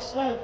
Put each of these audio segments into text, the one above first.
Aslı.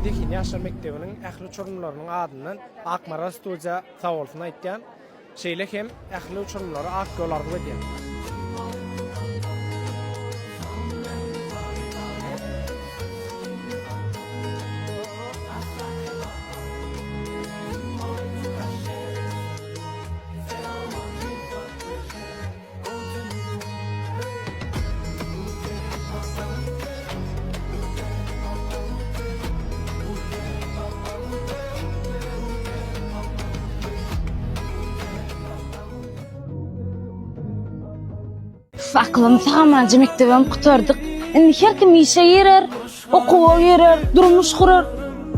2-nji ýaşar mekdebiniň ähli uçurumlarynyň adyndan Akmara Studia sawalsyny aýtýan. Şeýle hem ähli uçurumlary Ak Ýol Arzuw Edýäris. Aklım tamamen mektebim kutardık. Indi her kim işe yerer, okuwa yerer, durmuş kurar.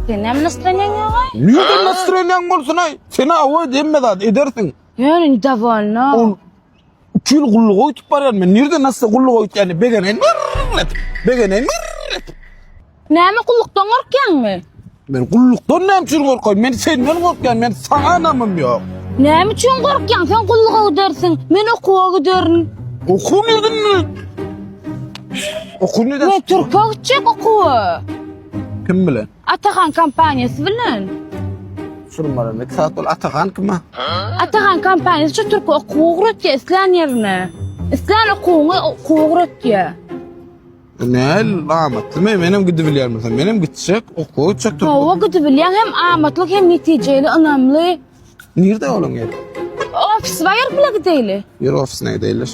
Sen hem настроениň ýa? Niye настроениň bolsun ay? Seni awa demmeden edersin. Yani davalna. Ol 2 ýyl gullyk oýtup barýan men. Nerede nasıl gullyk oýtýany begenen mirret. Begenen mirret. Näme kullukdan gorkýanmy? Men gullukdan näme üçin gorkaým? Men senden gorkýan, men saňa namym ýok. Näme üçin gorkýan? Sen kulluga gidersin, men okuwa giderin. Oku neden? Oku neden? Men Türkiýe gitjek okuwa. Kim bilen? Atahan kampaniýasy bilen. Surmara nek saat ol Atahan kim? Atahan kampaniýasy şu Türkiýe okuwa giretýär islan ýerine. Islan okuwa giretýär. Näl amatly menem gidip bilýärmiň. Menem gitjek, okuw çak Hawa gidip bilýän hem amatlyk hem netijeli önämli. Nerede olaň ýer? Ofis var ýer bile gideli. Yer ofisine gideýler.